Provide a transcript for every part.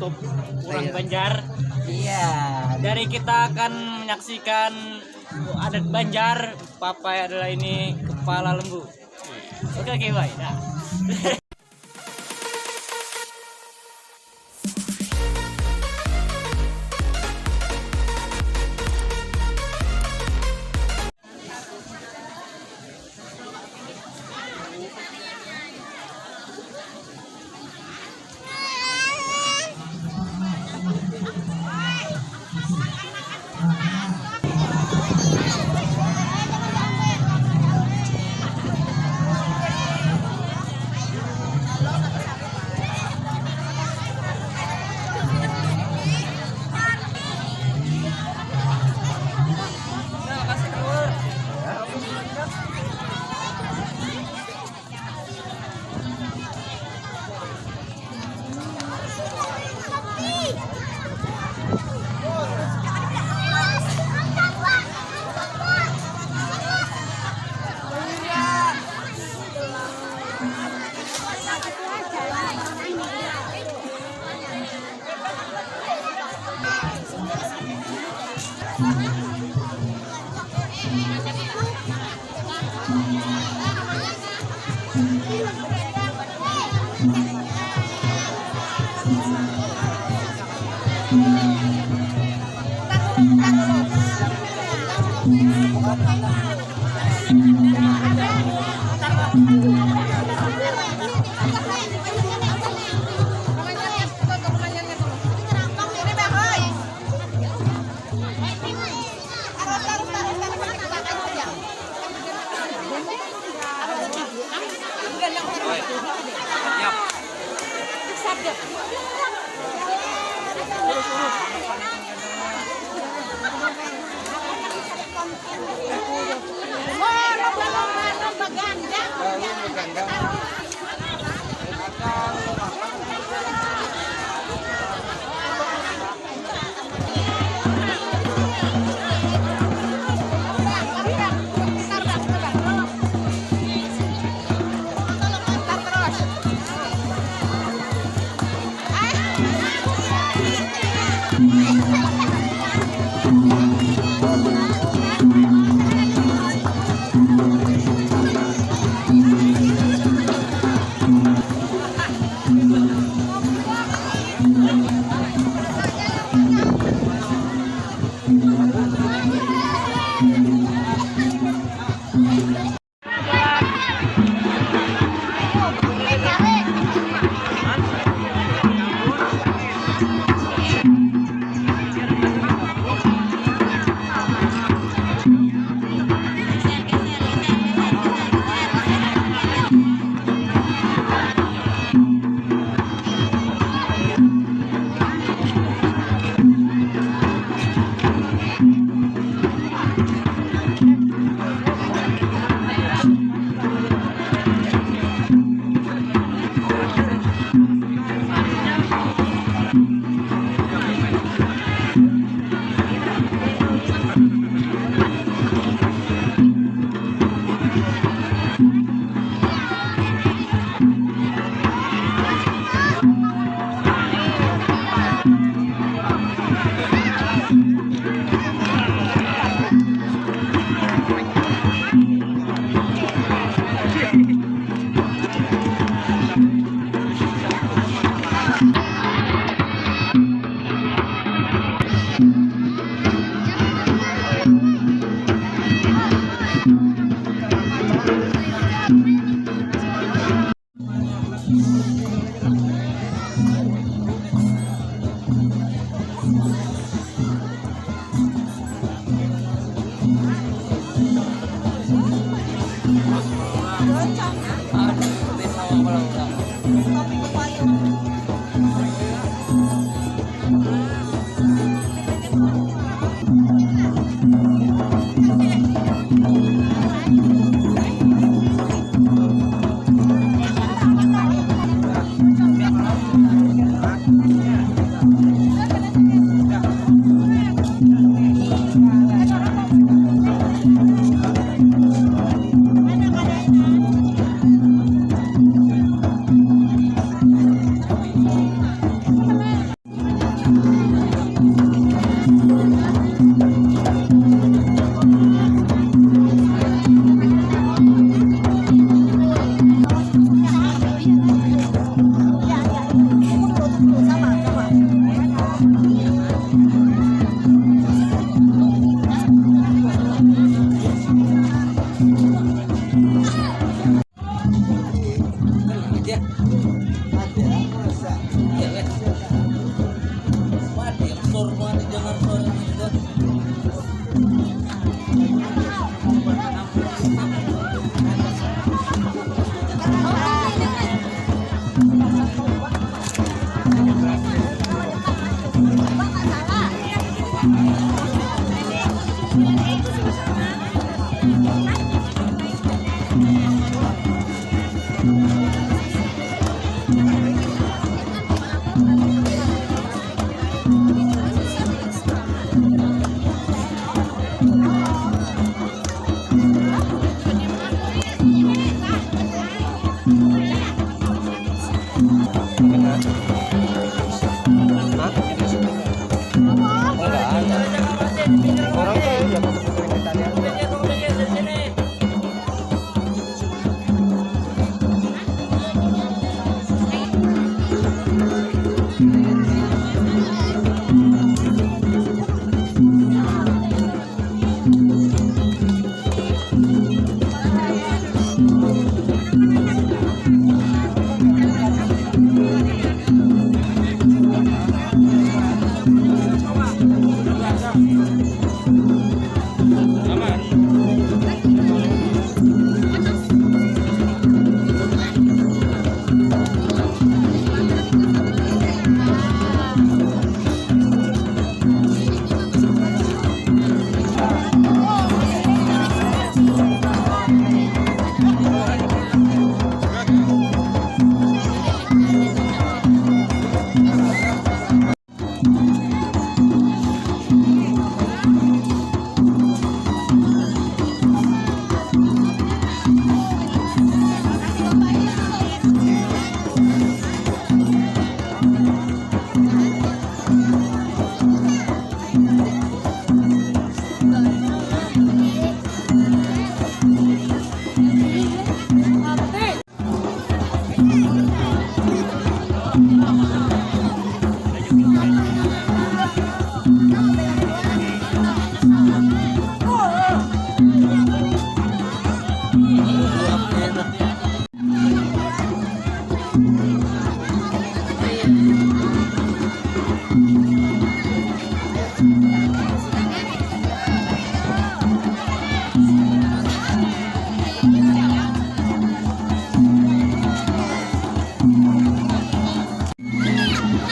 YouTube Orang Banjar. Iya. Dari kita akan menyaksikan adat Banjar. Papa adalah ini kepala lembu. Oke, baik. Nah. Siap.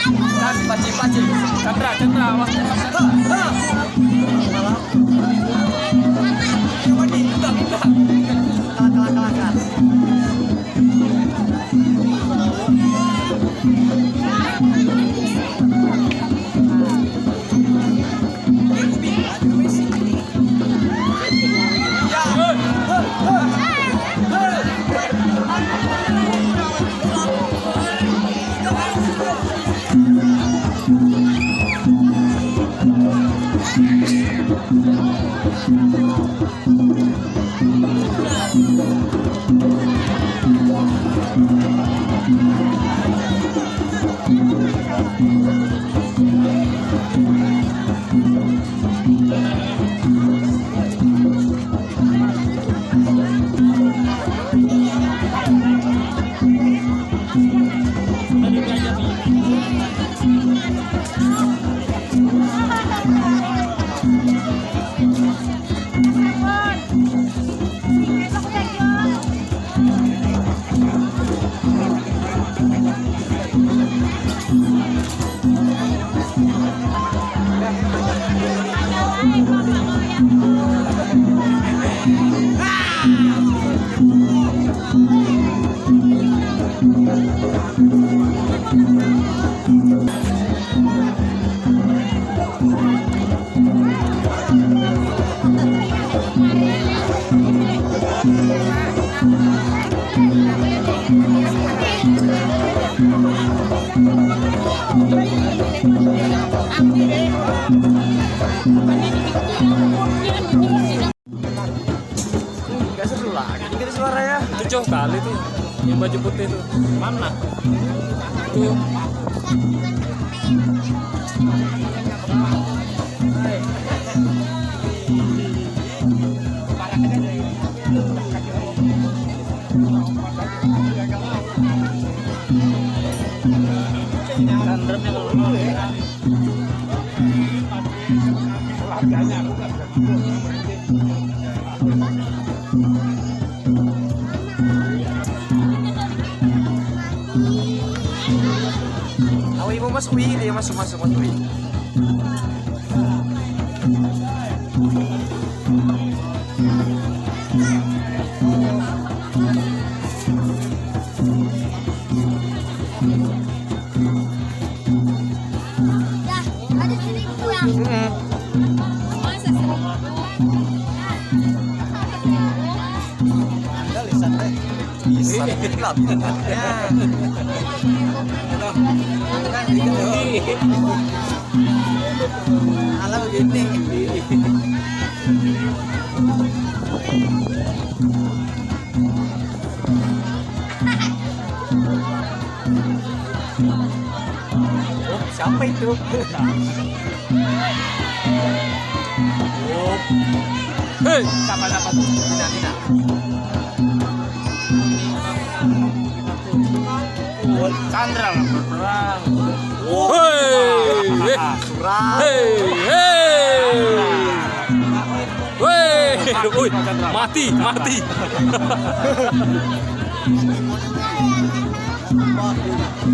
Dan paci-paci. Chandra, awas. Kalah. Gak seru lagi gitu suaranya. Itu jauh kali tuh yang baju putih tuh. Mana? Tuh. Awi mau masuk wih, dia masuk wih. Bisa lah bintangnya. Ala begini. Oh, siapa itu? Oh. Hei, Sama tuh? Tina. Chandra lah berperang. hei, Surah. hei, woi, mati.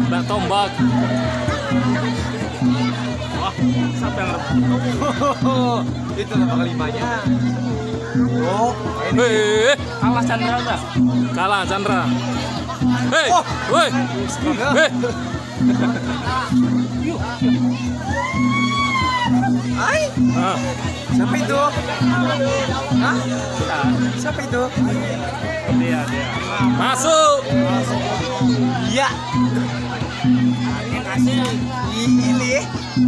Nak tombak. Wah, siapa yang Itu nama kelimanya. Oh, Hei, kalah Chandra enggak? kalah Chandra. Hei, Oh. woi, hei, Hai, ah, siapa itu? Hah? Siapa itu? Dia. masuk. Iya. Ini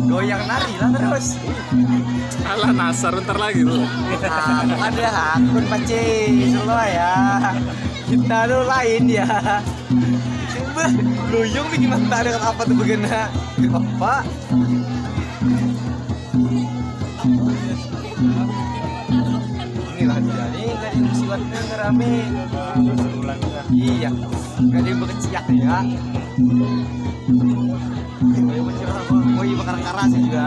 goyang nari lah terus. Alah Nasar ntar lagi tuh. Ada akun pace semua ya. Kita tuh lain ya. Coba luyung bikin mata dengan apa tuh begena? Apa? Inilah dia nih, gak ada siwatnya ngerame. Iya, gak ada yang berkeciak ya. Mau bakar karas juga.